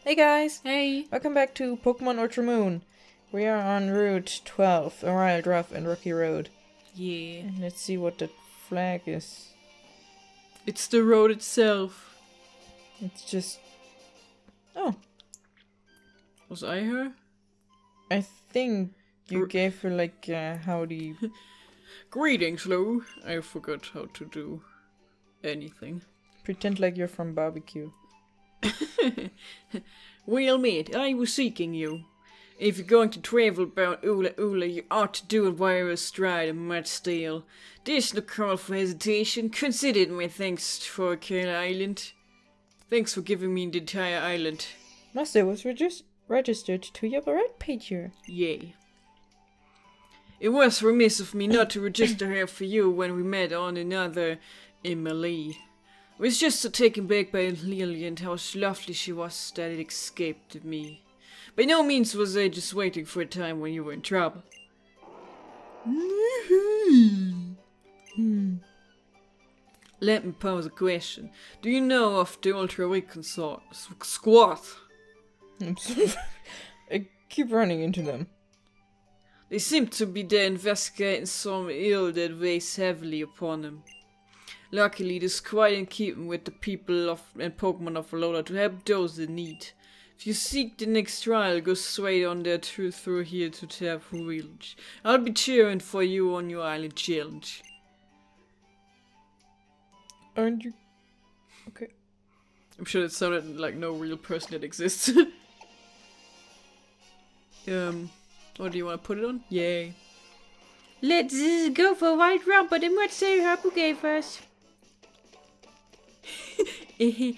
Hey guys! Hey! Welcome back to Pokemon Ultra Moon. We are on Route 12, a wild, rough and rocky road. Yeah. And let's see what the flag is. It's the road itself. It's just... Oh, Was I her? I think you gave her like howdy... Greetings, Lou. I forgot how to do anything. Pretend like you're from barbecue. Well, mate, I was seeking you. If you're going to travel about Ula, you ought to do it while astride a mud steel. There's no call for hesitation. Consider it my thanks for Kale Island. Thanks for giving me the entire island. Master was registered to your right page here. Yay. It was remiss of me not to register her for you when we met on another Emily. I was just so taken back by LouLilie and how lovely she was that it escaped me. By no means was I just waiting for a time when you were in trouble. Let me pose a question. Do you know of the Ultra Weak Squad? I'm sorry. I keep running into them. They seem to be there investigating some ill that weighs heavily upon them. Luckily, this is quite in keeping with the people and Pokemon of Alola to help those in need. If you seek the next trial, go straight on there through here to Tapu Village. I'll be cheering for you on your island challenge. Aren't you... Okay. I'm sure it sounded like no real person that exists. What do you want to put it on? Yay. Let's go for a wild romp, but then what say Hapu gave us? Yeah,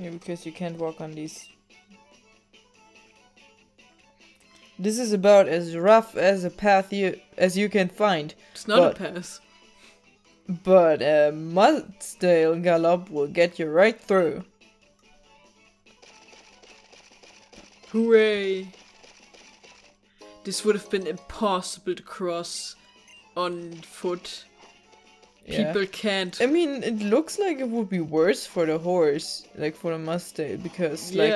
because you can't walk on these. This is about as rough as a path as you can find. It's not a pass. But a Mudsdale gallop will get you right through. Hooray! This would have been impossible to cross on foot. Yeah. People can't. I mean, it looks like it would be worse for the horse, like for the Mudsdale, because like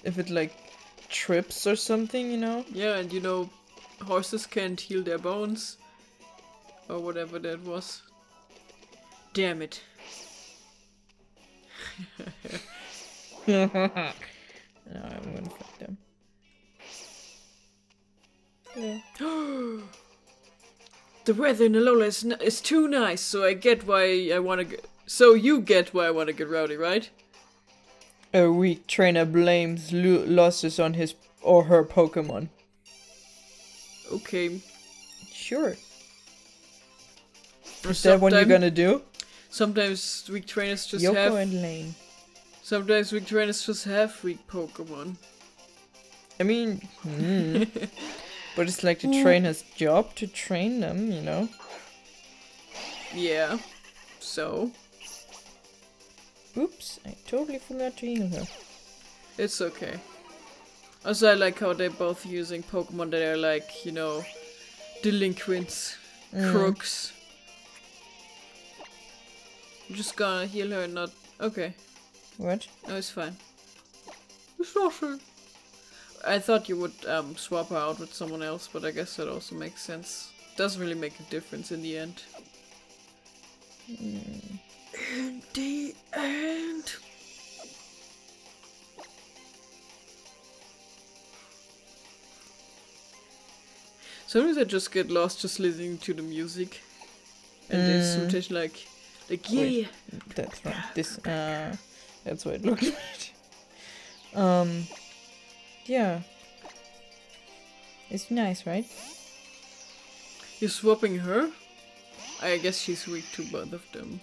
if it like trips or something, you know. Yeah, and you know, horses can't heal their bones or whatever that was. Damn it. No, I'm gonna fight them. Yeah. The weather in Alola is too nice, so I get why I want to get. So you get why I want to get rowdy, right? A weak trainer blames losses on his or her Pokemon. Okay. Sure. Is that what you're gonna do? Sometimes weak trainers just Yoko have. and Lane. Sometimes weak trainers just have weak Pokemon. I mean, but it's like the trainer's job to train them, you know? Yeah. So? Oops, I totally forgot to heal her. It's okay. Also, I like how they're both using Pokemon that are like, you know, delinquents, crooks. I'm just gonna heal her and not... Okay. What? No, it's fine. It's nothing. I thought you would swap her out with someone else, but I guess that also makes sense. Doesn't really make a difference in the end. In the end. Sometimes I just get lost just listening to the music. And there's sometimes like yeah. Wait, that's right. This, that's what it looked like. Yeah. It's nice, right? You're swapping her? I guess she's weak to both of them.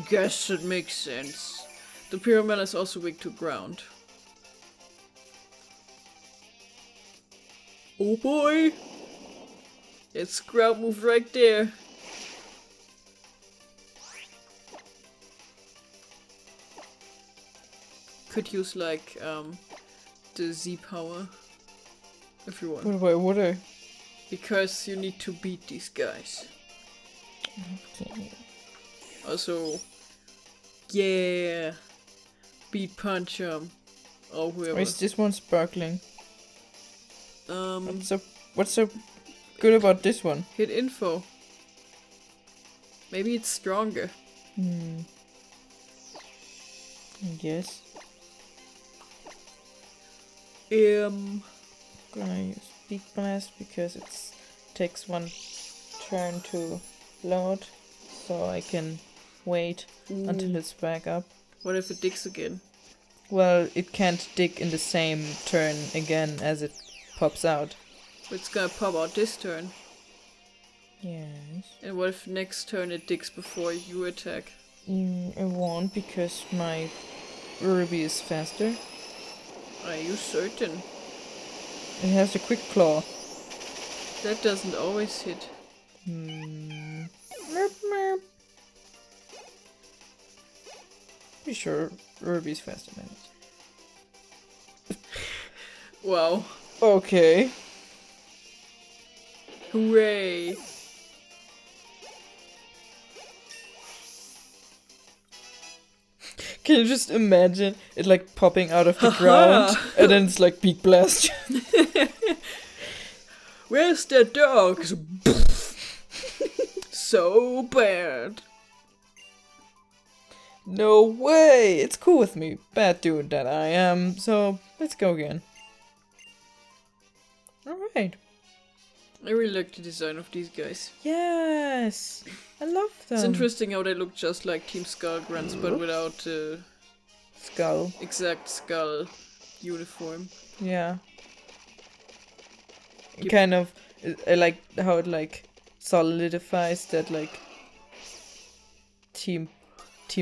Guess it makes sense. The Pyramel is also weak to ground. Oh boy! It's ground move right there. Could use like the Z power if you want. Why would I? Because you need to beat these guys. Okay. Also, Yeah. Beat punch him. Or whoever. Or is this one sparkling? Um, What's so good about this one? hit info. Maybe it's stronger. Yes. Gonna use Big Blast because it takes one turn to load, so I can wait until it's back up. What if it digs again? Well, it can't dig in the same turn again as it pops out. It's gonna pop out this turn. Yes. And what if next turn it digs before you attack? It won't because my Ruby is faster. Are you certain? It has a quick claw. That doesn't always hit. Merp, merp. Pretty sure Ruby's faster than it. Wow. Okay. Hooray! Can you just imagine it like popping out of the ground and then it's like Beak Blast? Where's the dogs? So bad. No way! It's cool with me, bad dude that I am, so let's go again. Alright. I really like the design of these guys. Yes! I love them. It's interesting how they look just like Team Skull Grunts, but without the Skull. exact skull uniform. Yeah. Kind of, I like how it like solidifies that like Team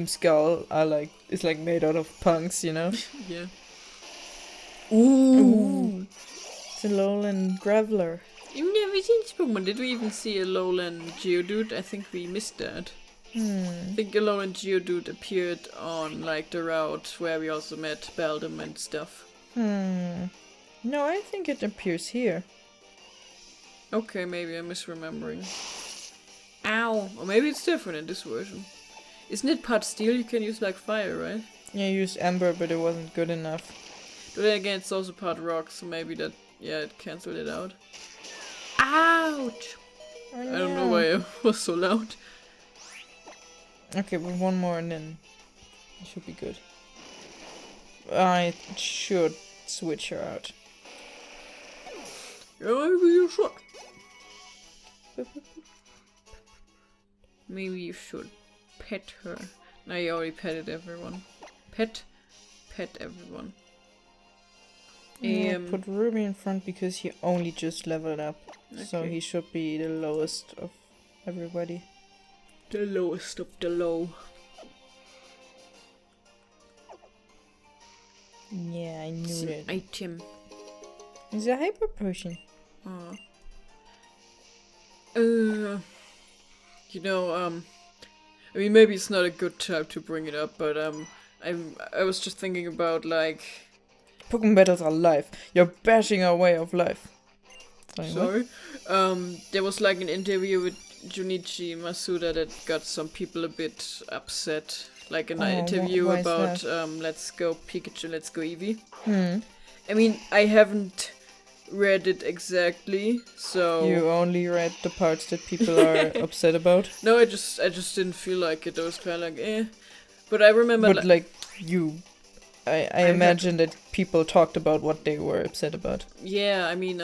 Skull are like, is like made out of punks, you know? Yeah. Ooh. It's a lowland graveler. You've never seen this Pokemon. Did we even see a lowland Geodude? I think we missed that. I think a lowland Geodude appeared on like the route where we also met Beldum and stuff. No, I think it appears here. Okay, maybe I'm misremembering. Ow! Or maybe it's different in this version. Isn't it part steel? You can use like fire, right? Yeah, I used Ember, but it wasn't good enough. But then again, it's also part rock, so maybe that, yeah, it cancelled it out. Ouch! Oh, I don't know why it was so loud. Okay, but one more and then it should be good. I should switch her out. Yeah, maybe you should. Maybe you should pet her. No, you already petted everyone. Pet everyone. Put Ruby in front because he only just leveled up. Okay. So he should be the lowest of everybody. The lowest of the low. Yeah, I knew it. Item. It's a hyper potion. You know, I mean, maybe it's not a good time to bring it up, but I was just thinking about like. Pokemon battles are life. You're bashing our way of life. Sorry. There was like an interview with Junichi Masuda that got some people a bit upset. Like an interview why about Let's Go Pikachu, Let's Go Eevee. I mean, I haven't read it exactly, so You only read the parts that people are upset about. no, I just didn't feel like it. I was kind of like, eh. But I remember, But like you, I imagine that people talked about what they were upset about. yeah, I mean,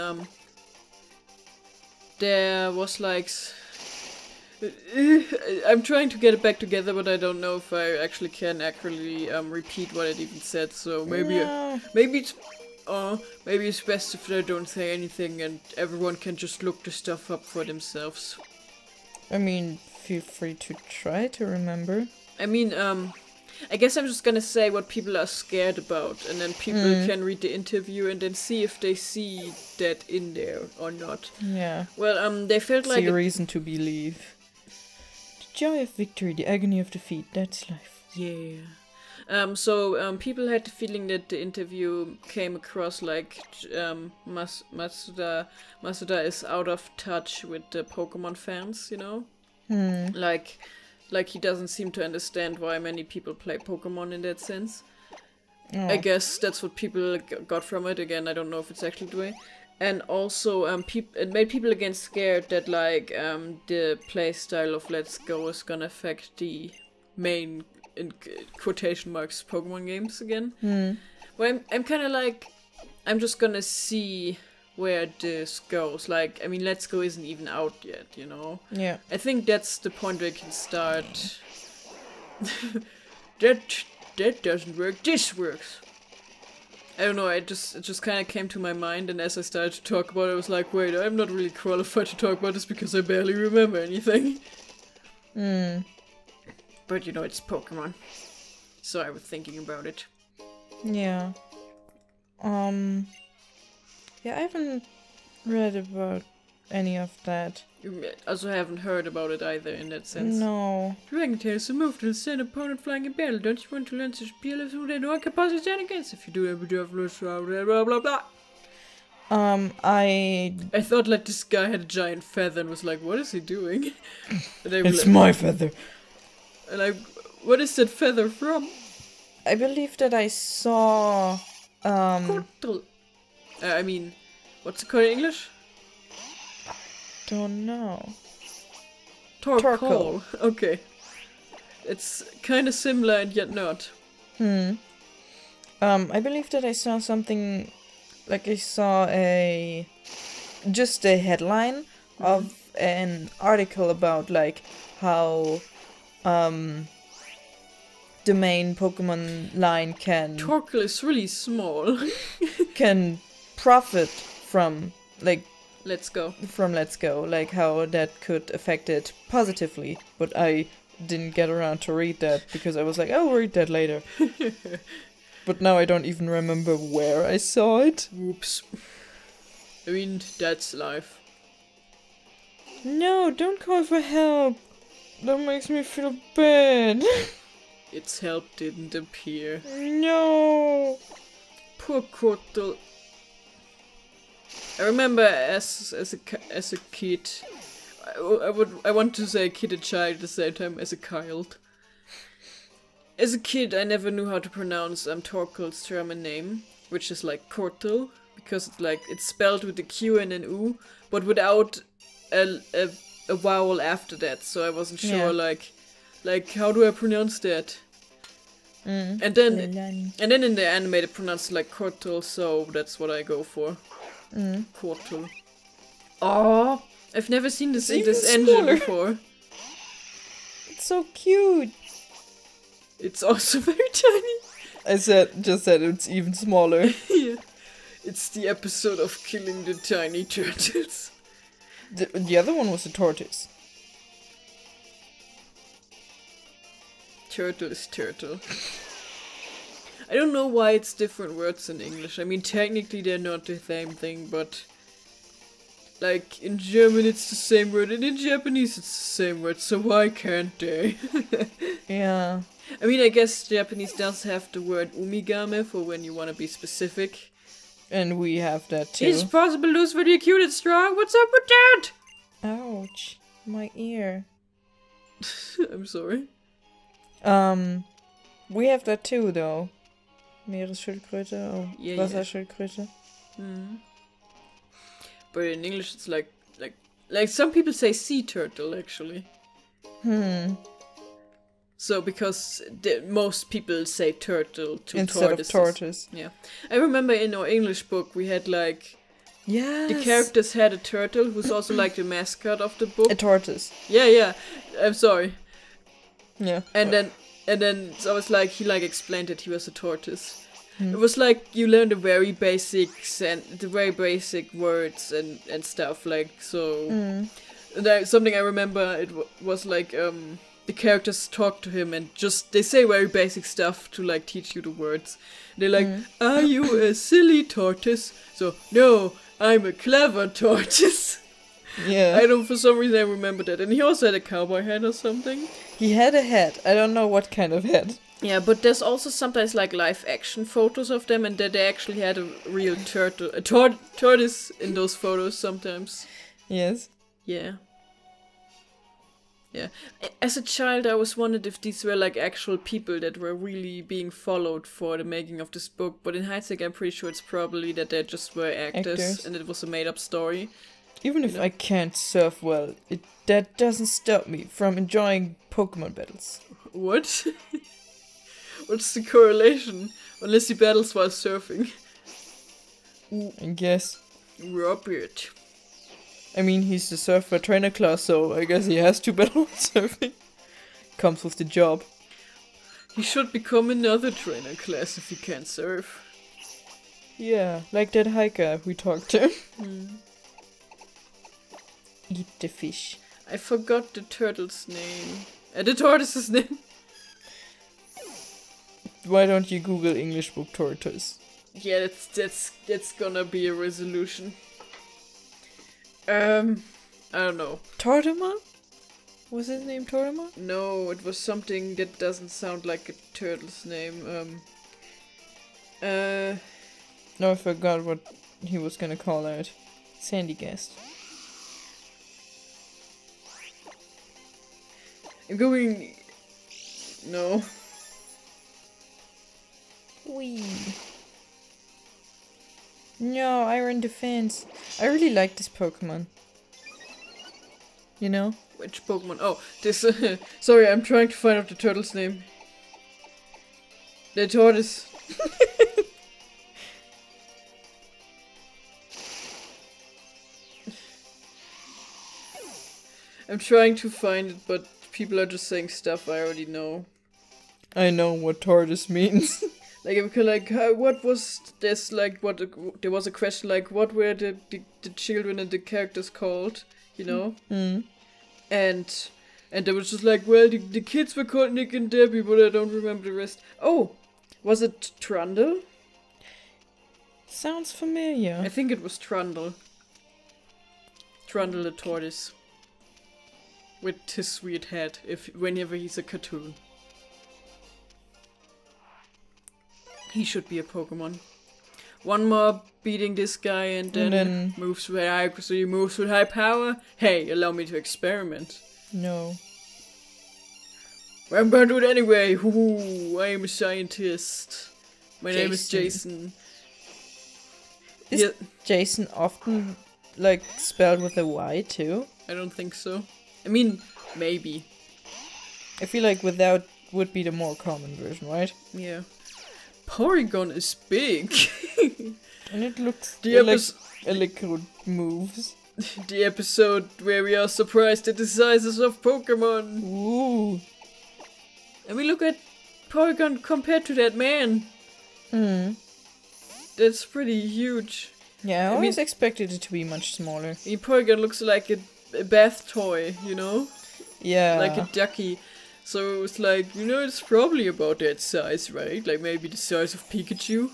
there was like, I'm trying to get it back together, but I don't know if I actually can accurately repeat what it even said. So maybe maybe it's best if I don't say anything and everyone can just look the stuff up for themselves. I mean, feel free to try to remember. I mean, I guess I'm just gonna say what people are scared about, and then people can read the interview and then see if they see that in there or not. Yeah. Well, they felt like See a reason to believe. The joy of victory, the agony of defeat, that's life. yeah. So people had the feeling that the interview came across like Masuda is out of touch with the Pokemon fans, you know? Like, like he doesn't seem to understand why many people play Pokemon in that sense. Oh. I guess that's what people got from it. Again, I don't know if it's actually the way. And also, it made people again scared that like the play style of Let's Go is gonna affect the main, in quotation marks, Pokemon games again. Well, I'm kind of like, I'm just gonna see where this goes. Like, I mean, Let's Go isn't even out yet, you know? Yeah. I think that's the point where you can start. That doesn't work. This works. I don't know, it just kind of came to my mind, and as I started to talk about it, I was like, wait, I'm not really qualified to talk about this because I barely remember anything. But you know, it's Pokemon. So I was thinking about it. Yeah. Yeah, I haven't read about any of that. You also haven't heard about it either in that sense. No. Dragon Tail is a move to send an opponent flying in battle. Don't you want to learn to spiel through the no capacity stand against? If you do that, blah blah blah. I thought like this guy had a giant feather and was like, what is he doing? It's my feather. And what is that feather from? I believe that I saw I mean, what's it called in English? Don't know. Torkoal. Okay. It's kind of similar and yet not. I believe that I saw something, like I saw just a headline of an article about like how the main Pokemon line Torkoal is really small. can profit from like Let's Go. Like how that could affect it positively, but I didn't get around to read that because I was like, I'll read that later. But now I don't even remember where I saw it. Oops. I mean, that's life. No, don't call for help. That makes me feel bad. Its help didn't appear. No. Poor Cortal. I remember as a kid, I want to say kid and child at the same time, as a child. As a kid, I never knew how to pronounce Torkoal's German name, which is like Cortal, because it's spelled with a Q and an U, but without a vowel after that. So I wasn't sure, like how do I pronounce that? And then in the anime they pronounce it like Cortal, so that's what I go for. Cortal. Oh, I've never seen this in this engine before. It's so cute. It's also very tiny. I just said it's even smaller. Yeah. It's the episode of killing the tiny turtles. The other one was a tortoise. Turtle is turtle. I don't know why it's different words in English. I mean, technically they're not the same thing, but like in German it's the same word, and in Japanese it's the same word, so why can't they? Yeah. I mean, I guess Japanese does have the word umigame for when you want to be specific. And we have that too. It's possible Lou's very cute and strong. What's up with that? Ouch. My ear. I'm sorry. We have that too, though. Meeresschildkröte or Yeah, Wasserschildkröte. But in English it's like some people say sea turtle, actually. So because most people say turtle to instead tortoises. of tortoise. Yeah. I remember in our English book we had yes, the characters had a turtle who's also like the mascot of the book. a tortoise. Yeah. I'm sorry. Yeah. And then so I was like, he explained that he was a tortoise. It was like you learned the very basics and the very basic words and stuff so. And something I remember it was like the characters talk to him and just they say very basic stuff to teach you the words. They're like, "Are you a silly tortoise?" So no, I'm a clever tortoise. Yeah. For some reason I remember that. And he also had a cowboy hat or something. He had a hat. I don't know what kind of hat. Yeah, but there's also sometimes live action photos of them, and that they actually had a real turtle, tortoise in those photos sometimes. Yes. Yeah. Yeah. As a child, I was wondered if these were like actual people that were really being followed for the making of this book. But in hindsight, I'm pretty sure it's probably that they just were actors. And it was a made-up story. Even if I can't surf well, that doesn't stop me from enjoying Pokemon battles. What? What's the correlation? Unless he battles while surfing. I guess. Robert. I mean, he's the surfer trainer class, so I guess he has to battle while surfing. Comes with the job. He should become another trainer class if he can't surf. Yeah, like that hiker we talked to. Eat the fish. I forgot the turtle's name. The tortoise's name. Why don't you Google English book tortoise? Yeah, that's gonna be a resolution. I don't know. Tortoma? Was his name Tortoma? No, it was something that doesn't sound like a turtle's name. No, I forgot what he was gonna call out. Sandy guessed. I'm going... No. Wee. No, Iron Defense. I really like this Pokemon. You know? Which Pokemon? Oh, this... sorry, I'm trying to find out the turtle's name. The tortoise. I'm trying to find it, but people are just saying stuff I already know. I know what tortoise means. What was this, there was a question, like, what were the children and the characters called, you know? And there was just like, well, the kids were called Nick and Debbie, but I don't remember the rest. Oh, was it Trundle? Sounds familiar. I think it was Trundle. Trundle the tortoise. With his sweet head, whenever he's a cartoon. He should be a Pokemon. One more beating this guy and then moves with high, so he moves with high power. Hey, allow me to experiment. No. Well, I'm gonna do it anyway. Ooh, I am a scientist. My name is Jason. Is Jason often like spelled with a Y too? I don't think so. I mean, maybe. I feel like without would be the more common version, right? Yeah. Porygon is big. And it looks like electrode moves. The episode where we are surprised at the sizes of Pokemon. Ooh. And we look at Porygon compared to that man. That's pretty huge. Yeah, I always expected it to be much smaller. Porygon looks like a bath toy, you know? Yeah. Like a ducky. So it was like, it's probably about that size, right? Like maybe the size of Pikachu?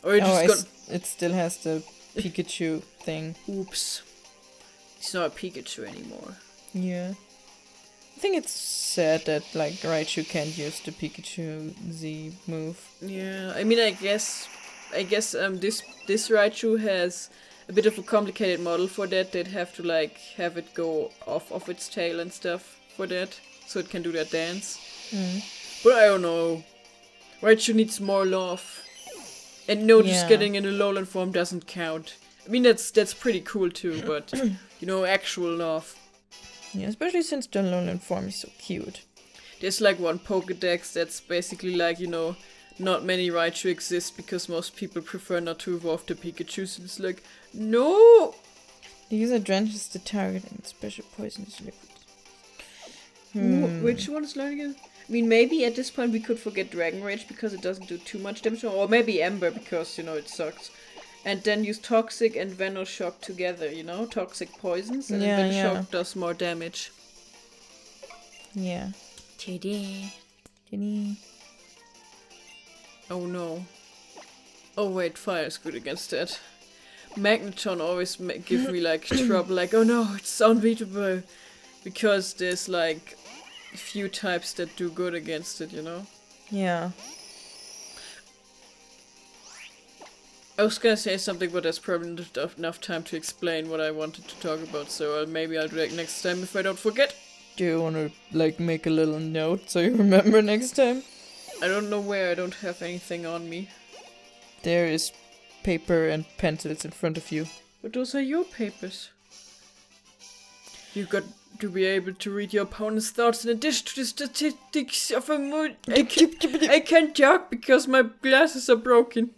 Or it still has the Pikachu thing. Oops. It's not a Pikachu anymore. Yeah. I think it's sad that, like, Raichu can't use the Pikachu Z move. Yeah, I mean, I guess this Raichu has a bit of a complicated model for that. They'd have to, like, have it go off of its tail and stuff for that. So it can do that dance. But I don't know. Raichu needs more love. And just getting in a lowland form doesn't count. I mean, that's pretty cool too, but, actual love. Yeah, especially since the lowland form is so cute. There's like one Pokédex that's basically like, not many Raichu exist because most people prefer not to evolve the Pikachu. So it's like, no! The user drenches the target in special poisonous liquid. Which one is learning again? I mean, maybe at this point we could forget Dragon Rage because it doesn't do too much damage. Or maybe Ember because, it sucks. And then use Toxic and Venoshock together, Toxic poisons. And then Venoshock does more damage. Yeah. Oh no. Oh wait, fire is good against that. Magneton always give me like trouble, like, oh no, it's unbeatable. Because there's like a few types that do good against it, Yeah. I was gonna say something, but there's probably not enough time to explain what I wanted to talk about, so maybe I'll do that next time if I don't forget. Do you want to, like, make a little note so you remember next time? I don't know where. I don't have anything on me. There is paper and pencils in front of you. But those are your papers. You got to be able to read your opponent's thoughts in addition to the statistics of a mood. I can't talk because my glasses are broken.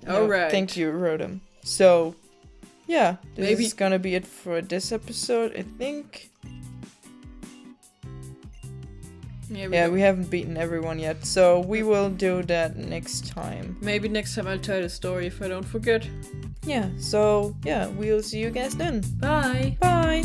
No, Alright. Thank you, Rodham. So, yeah, this Maybe- is gonna be it for this episode, I think. Yeah, we haven't beaten everyone yet, so we will do that next time. Maybe next time I'll tell the story if I don't forget. Yeah, so, yeah, we'll see you guys then. Bye! Bye!